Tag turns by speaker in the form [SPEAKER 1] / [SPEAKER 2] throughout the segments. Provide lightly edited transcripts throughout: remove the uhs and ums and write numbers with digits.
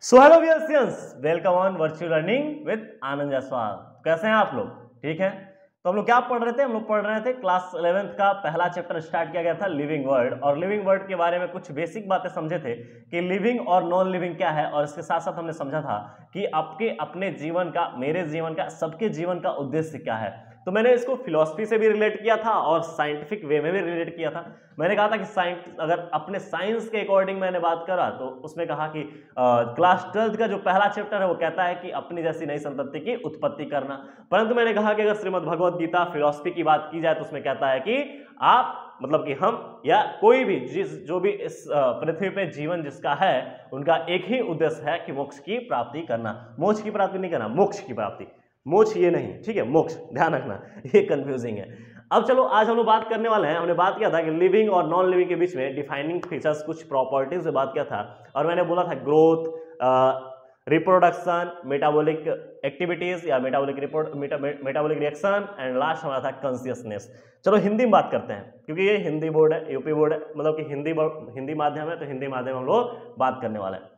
[SPEAKER 1] So hello viewers, welcome on virtual learning with Anand Jaiswal. कैसे हैं आप लोग? ठीक है। तो हम लोग क्या पढ़ रहे थे? हम लोग पढ़ रहे थे क्लास 11th का पहला चैप्टर स्टार्ट किया गया था लिविंग वर्ड, और लिविंग वर्ड के बारे में कुछ बेसिक बातें समझे थे कि लिविंग और नॉन लिविंग क्या है, और इसके साथ साथ हमने समझा था कि आपके अपने जीवन का, मेरे जीवन का, सबके जीवन का उद्देश्य क्या है। तो मैंने इसको फिलॉसफी से भी रिलेट किया था और साइंटिफिक वे में भी रिलेट किया था। मैंने कहा था कि साइंस, अगर अपने साइंस के अकॉर्डिंग मैंने बात करा तो उसमें कहा कि क्लास 12th का जो पहला चैप्टर है वो कहता है कि अपनी जैसी नई संतति की उत्पत्ति करना। परंतु मैंने कहा कि अगर श्रीमद् भगवद गीता फिलॉसफी की बात की जाए तो उसमें कहता है कि आप, मतलब कि हम या कोई भी जो भी इस पृथ्वी पे जीवन जिसका है, उनका एक ही उद्देश्य है कि मोक्ष की प्राप्ति करना। मोक्ष की प्राप्ति नहीं करना, मोक्ष की प्राप्ति। मोक्ष ये नहीं, ठीक है, मोक्ष ध्यान रखना, ये कंफ्यूजिंग है। अब चलो, आज हम लोग बात करने वाले हैं, हमने बात किया था कि लिविंग और नॉन लिविंग के बीच में डिफाइनिंग फीचर्स, कुछ प्रॉपर्टीज से बात किया था, और मैंने बोला था ग्रोथ, रिप्रोडक्शन, मेटाबॉलिक एक्टिविटीज या मेटाबॉलिक रिएक्शन, एंड लास्ट हमारा था कॉन्शियसनेस। चलो हिंदी में बात करते हैं, क्योंकि ये हिंदी बोर्ड है, यूपी बोर्ड है, मतलब कि हिंदी माध्यम है, तो हिंदी माध्यम हम लोग बात करने वाले हैं।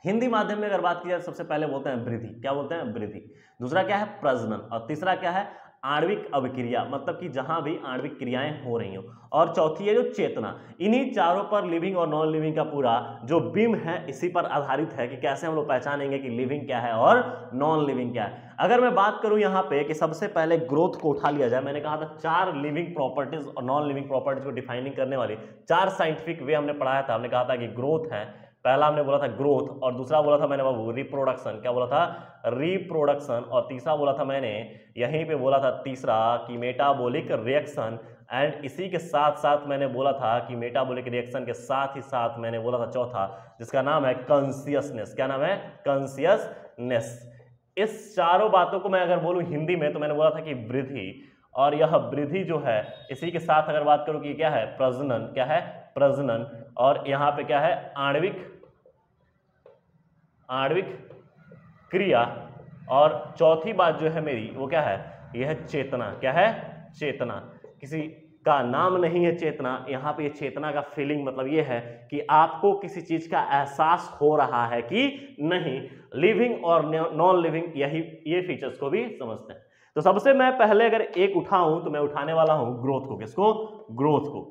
[SPEAKER 1] हिंदी माध्यम में अगर बात की जाए सबसे पहले बोलते हैं वृद्धि। क्या बोलते हैं? वृद्धि। दूसरा क्या है? प्रजनन। और तीसरा क्या है? आणविक अभिक्रिया, मतलब कि जहां भी आणविक क्रियाएं हो रही हो। और चौथी है जो चेतना। इन्हीं चारों पर लिविंग और नॉन लिविंग का पूरा जो बीम है इसी पर आधारित है कि कैसे हम लोग पहचानेंगे कि लिविंग क्या है और नॉन लिविंग क्या है। अगर मैं बात करूं यहाँ पे कि सबसे पहले ग्रोथ को उठा लिया जाए, मैंने कहा था 4 लिविंग प्रॉपर्टीज और नॉन लिविंग प्रॉपर्टीज को डिफाइनिंग करने वाली 4 साइंटिफिक वे हमने पढ़ाया था। हमने कहा था कि ग्रोथ है, पहला हमने बोला था ग्रोथ, और दूसरा बोला था मैंने बाबू रिप्रोडक्शन। क्या बोला था? रिप्रोडक्शन। और तीसरा बोला था मैंने, यहीं पे बोला था तीसरा कि मेटाबॉलिक रिएक्शन। एंड इसी के साथ साथ मैंने बोला था कि मेटाबॉलिक रिएक्शन के साथ ही साथ मैंने बोला था चौथा, जिसका नाम है कॉन्शियसनेस। क्या नाम है? कॉन्शियसनेस। इस चारों बातों को मैं अगर बोलूं हिंदी में तो मैंने बोला था कि वृद्धि, और यह वृद्धि जो है इसी के साथ अगर बात करूं कि क्या है? प्रजनन। क्या है? प्रजनन। और यहां पे क्या है? आणविक क्रिया। और चौथी बात जो है मेरी वो क्या है? यह है चेतना। क्या है? चेतना। किसी का नाम नहीं है चेतना, यहां पे ये चेतना का फीलिंग मतलब ये है कि आपको किसी चीज का एहसास हो रहा है कि नहीं। लिविंग और नॉन लिविंग ये फीचर्स को भी समझते हैं। तो सबसे मैं पहले अगर एक उठाऊं तो मैं उठाने वाला हूं ग्रोथ को। किसको? ग्रोथ को।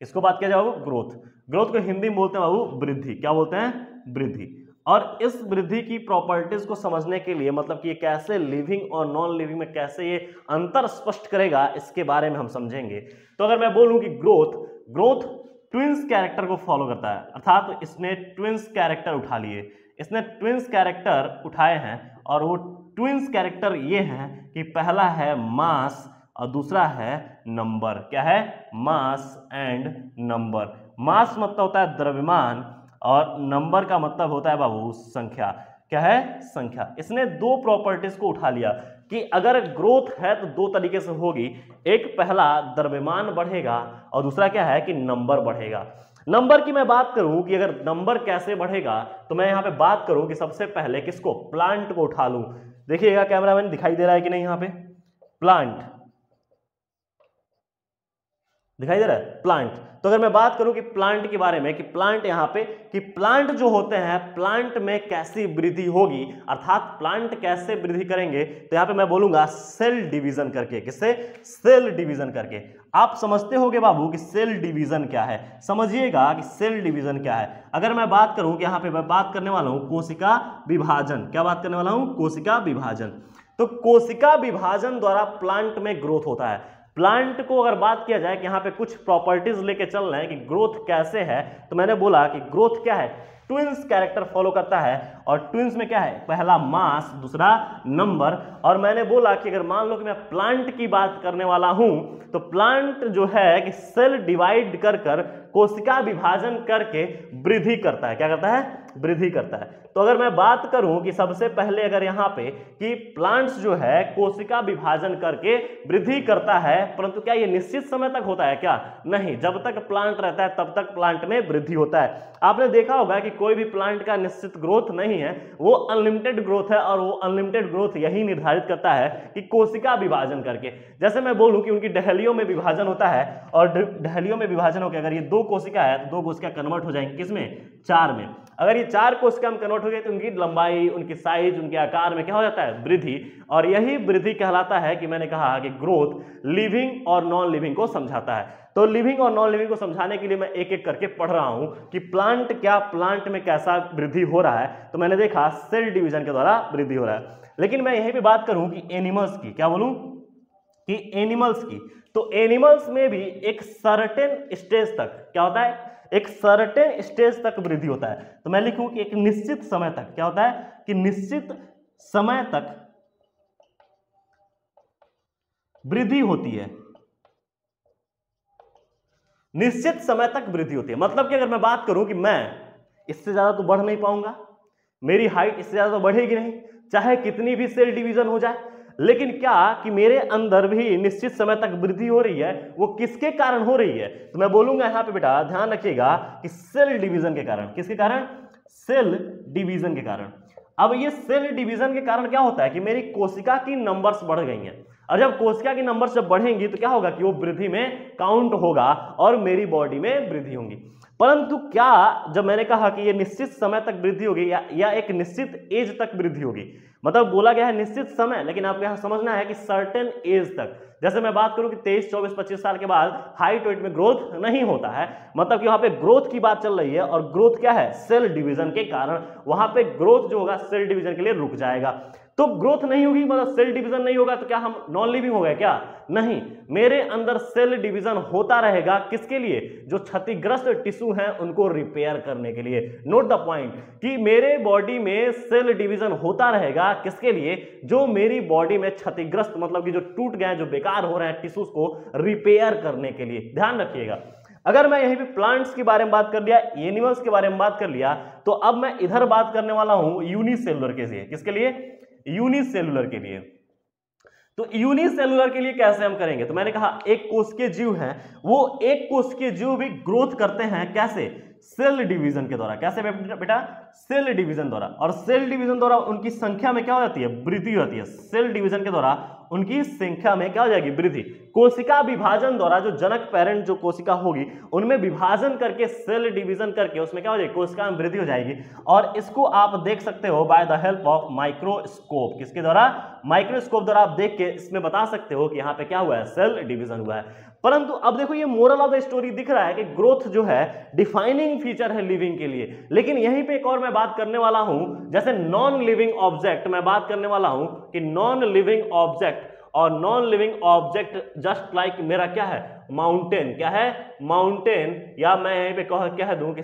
[SPEAKER 1] इसको बात किया जाए ग्रोथ। ग्रोथ को हिंदी में बोलते हैं बाबू वृद्धि। क्या बोलते हैं? वृद्धि। और इस वृद्धि की प्रॉपर्टीज को समझने के लिए, मतलब कि ये कैसे लिविंग और नॉन लिविंग में कैसे ये अंतर स्पष्ट करेगा, इसके बारे में हम समझेंगे। तो अगर मैं बोलूं कि ग्रोथ ट्विंस कैरेक्टर को फॉलो करता है, अर्थात इसने ट्विंस कैरेक्टर उठा लिए, इसने ट्विंस कैरेक्टर उठाए हैं, और वो ट्विंस कैरेक्टर ये हैं कि पहला है मास और दूसरा है नंबर। क्या है? Mass and number. मास मतलब होता है द्रव्यमान, और नंबर का मतलब होता है बाबू संख्या। क्या है? संख्या। इसने 2 प्रॉपर्टीज को उठा लिया कि अगर ग्रोथ है तो 2 तरीके से होगी। एक, पहला द्रव्यमान बढ़ेगा, और दूसरा क्या है कि नंबर बढ़ेगा। नंबर की मैं बात करूं कि अगर नंबर कैसे बढ़ेगा तो मैं यहां पे बात करूं कि सबसे पहले किसको? प्लांट को उठा लूं। देखिएगा कैमरामैन, दिखाई दे रहा है कि नहीं? यहां पे प्लांट दिखाई दे रहा है, प्लांट। तो अगर मैं बात करूं कि प्लांट के बारे में, कि प्लांट यहां पे, कि प्लांट जो होते हैं, प्लांट में कैसी वृद्धि होगी, अर्थात प्लांट कैसे वृद्धि करेंगे, तो यहां पे मैं बोलूंगा सेल डिवीजन करके। किससे? सेल डिवीजन करके। आप समझते होगे बाबू कि सेल डिवीजन क्या है, समझिएगा कि सेल डिवीजन क्या है। अगर मैं बात करूं कि यहां पे मैं बात करने वाला हूं कोशिका विभाजन। क्या बात करने वाला हूं? कोशिका विभाजन। तो कोशिका विभाजन द्वारा प्लांट में ग्रोथ होता है। प्लांट को अगर बात किया जाए कि यहाँ पे कुछ प्रॉपर्टीज लेके चल रहे हैं कि ग्रोथ कैसे है, तो मैंने बोला कि ग्रोथ क्या है? ट्विंस कैरेक्टर फॉलो करता है, और ट्विंस में क्या है? पहला मास, दूसरा नंबर। और मैंने बोला कि अगर मान लो कि मैं प्लांट की बात करने वाला हूं तो प्लांट जो है कि सेल डिवाइड कर कोशिका विभाजन करके वृद्धि करता है। क्या करता है? वृद्धि करता है। तो अगर मैं बात करूं कि सबसे पहले अगर यहां पे कि प्लांट्स जो है कोशिका विभाजन करके वृद्धि करता है, परंतु क्या ये निश्चित समय तक होता है? क्या नहीं, जब तक प्लांट रहता है तब तक प्लांट में वृद्धि होता है। आपने देखा होगा कि कोई भी प्लांट का निश्चित ग्रोथ नहीं है, वो अनलिमिटेड ग्रोथ है, और वो अनलिमिटेड ग्रोथ यही निर्धारित करता है कि कोशिका विभाजन करके। जैसे मैं बोलूं कि उनकी डहलियों में विभाजन होता है, और डहलियों में विभाजन होकर अगर ये 2 कोशिका है तो 2 कोशिका कन्वर्ट हो जाएंगे किसमें? 4 में। अगर ये 4 कोशिका में कन्वर्ट हो गए तो उनकी लंबाई, उनकी साइज, उनके आकार में क्या हो जाता है, वृद्धि। और यही वृद्धि कहलाता है कि मैंने कहा कि ग्रोथ लिविंग और नॉन लिविंग को समझाता है। तो लिविंग और नॉन लिविंग को समझाने के लिए मैं एक एक करके पढ़ रहा हूं कि प्लांट में कैसा वृद्धि हो रहा है। तो मैंने देखा सेल डिवीजन के द्वारा वृद्धि हो रहा है, लेकिन मैं यहीं पे बात करूं कि एनिमल्स की, क्या बोलूं कि एनिमल्स की, तो एनिमल्स में भी एक सर्टेन स्टेज तक क्या होता है, एक सर्टेन स्टेज तक वृद्धि होता है। तो मैं लिखूं कि एक निश्चित समय तक क्या होता है कि निश्चित समय तक वृद्धि होती है, निश्चित समय तक वृद्धि होती है। मतलब कि अगर मैं बात करूं कि मैं इससे ज्यादा तो बढ़ नहीं पाऊंगा, मेरी हाइट इससे ज्यादा तो बढ़ेगी नहीं, चाहे कितनी भी सेल डिवीजन हो जाए, लेकिन क्या कि मेरे अंदर भी निश्चित समय तक वृद्धि हो रही है, वो किसके कारण हो रही है? तो मैं बोलूंगा यहां पे बेटा ध्यान रखिएगा कि सेल डिवीजन के कारण। किसके कारण? सेल डिवीजन के कारण। अब ये सेल डिवीजन के कारण क्या होता है कि मेरी कोशिका की नंबर्स बढ़ गई हैं, और जब कोशिका की नंबर्स जब बढ़ेंगी तो क्या होगा कि वो वृद्धि में काउंट होगा और मेरी बॉडी में वृद्धि होगी। परंतु क्या जब मैंने कहा कि ये निश्चित समय तक वृद्धि होगी या एक निश्चित एज तक वृद्धि होगी, मतलब बोला गया है निश्चित समय, लेकिन आपको यहां समझना है कि सर्टेन एज तक। जैसे मैं बात करूं कि 23, 24, 25 साल के बाद हाइट वेट में ग्रोथ नहीं होता है, मतलब कि वहां पे ग्रोथ की बात चल रही है, और ग्रोथ क्या है, सेल डिवीजन के कारण वहां पे ग्रोथ जो होगा सेल डिवीजन के लिए रुक जाएगा। तो ग्रोथ नहीं होगी मतलब सेल डिवीजन नहीं होगा, तो क्या हम नॉन लिविंग हो गए क्या? नहीं, मेरे अंदर सेल डिवीजन होता रहेगा। किसके लिए? जो क्षतिग्रस्त टिश्यू हैं उनको रिपेयर करने के लिए। नोट द पॉइंट कि मेरे बॉडी में सेल डिवीजन होता रहेगा, किसके लिए? जो मेरी बॉडी में क्षतिग्रस्त, मतलब कि जो टूट गए, जो बेकार हो रहे हैं टिश्यूज को रिपेयर करने के लिए। ध्यान रखिएगा, अगर मैं यहीं पे प्लांट्स के बारे में बात कर लिया, एनिमल्स के बारे में बात कर लिया, तो अब मैं इधर बात करने वाला हूं यूनिसेलुलर के लिए। किसके लिए? यूनिसेलुलर के लिए। तो यूनिसेलुलर के लिए कैसे हम करेंगे? तो मैंने कहा एक कोशिकीय जीव हैं, वो एक कोशिकीय जीव भी ग्रोथ करते हैं, कैसे? सेल डिवीजन के द्वारा। कैसे बेटा? सेल डिवीजन द्वारा। और सेल डिवीजन द्वारा उनकी संख्या में क्या हो जाती है? वृद्धि हो जाती है। सेल डिवीजन के द्वारा उनकी संख्या में क्या हो जाएगी? वृद्धि। कोशिका विभाजन द्वारा जो जनक पेरेंट जो कोशिका होगी उनमें विभाजन करके सेल डिवीजन करके उसमें क्या हो जाएगी? कोशिका में वृद्धि हो जाएगी। और इसको आप देख सकते हो by the help of microscope. किसके द्वारा? माइक्रोस्कोप द्वारा आप देख के इसमें बता सकते हो कि यहाँ पे क्या हुआ है? सेल डिवीजन हुआ है। परंतु अब देखो ये मोरल ऑफ द स्टोरी दिख रहा है कि ग्रोथ जो है डिफाइनिंग फीचर है लिविंग के लिए, लेकिन यहीं पे एक और मैं बात करने वाला हूं, जैसे नॉन लिविंग ऑब्जेक्ट मैं बात करने वाला हूं कि नॉन लिविंग ऑब्जेक्ट, और non living object just like मेरा क्या है? माउंटेन। क्या है? माउंटेन। या मैं यहीं पे कह दूं कि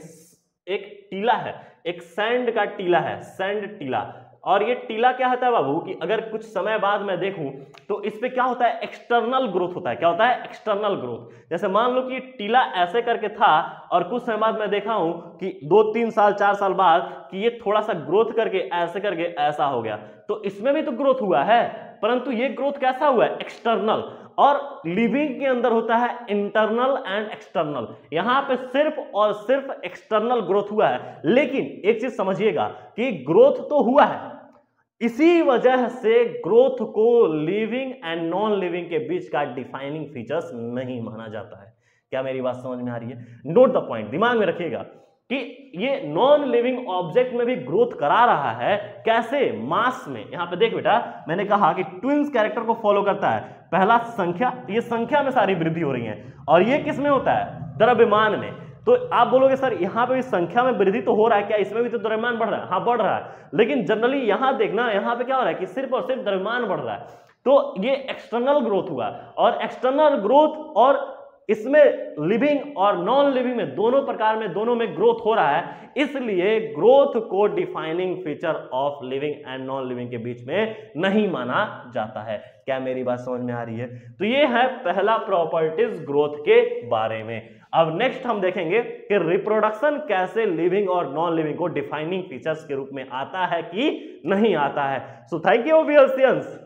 [SPEAKER 1] एक टीला है, एक सैंड का टीला है, सैंड टीला। और ये टीला क्या होता है बाबू कि अगर कुछ समय बाद मैं देखूं तो इस पे क्या होता है? एक्सटर्नल ग्रोथ होता है। क्या होता है? External growth. जैसे मान लो कि टीला ऐसे करके था और कुछ समय बाद मैं देखा हूं कि 2, 3 साल 4 साल बाद कि ये थोड़ा सा ग्रोथ करके ऐसा हो गया, तो इसमें भी तो ग्रोथ हुआ है, परंतु ये ग्रोथ कैसा हुआ है? एक्सटर्नल। और लिविंग के अंदर होता है इंटरनल एंड एक्सटर्नल। यहां पे सिर्फ और सिर्फ एक्सटर्नल ग्रोथ हुआ है, लेकिन एक चीज समझिएगा कि ग्रोथ तो हुआ है, इसी वजह से ग्रोथ को लिविंग एंड नॉन लिविंग के बीच का डिफाइनिंग फीचर्स नहीं माना जाता है। क्या मेरी बात समझ में आ रही है? नोट द पॉइंट, दिमाग में रखिएगा कि ये नॉन लिविंग ऑब्जेक्ट में भी ग्रोथ करा रहा है। कैसे? मास में। यहां पे देख बेटा, मैंने कहा कि ट्विंस कैरेक्टर को फॉलो करता है। पहला संख्या, ये संख्या में सारी वृद्धि हो रही है, और ये किस में होता है? द्रव्यमान में। तो आप बोलोगे सर यहां पे भी संख्या में वृद्धि तो हो रहा है, क्या इसमें भी तो द्रव्यमान बढ़ रहा है? हाँ बढ़ रहा है, लेकिन जनरली यहां देखना, यहां पे क्या हो रहा है कि सिर्फ और सिर्फ द्रव्यमान बढ़ रहा है। तो ये एक्सटर्नल ग्रोथ हुआ, और एक्सटर्नल ग्रोथ और इसमें लिविंग और नॉन लिविंग में दोनों प्रकार में, दोनों में ग्रोथ हो रहा है, इसलिए ग्रोथ को defining feature of living and non living के बीच में नहीं माना जाता है। क्या मेरी बात समझ में आ रही है? तो ये है पहला प्रॉपर्टीज ग्रोथ के बारे में। अब नेक्स्ट हम देखेंगे कि रिप्रोडक्शन कैसे लिविंग और नॉन लिविंग को डिफाइनिंग फीचर्स के रूप में आता है कि नहीं आता है। So thank you dear students.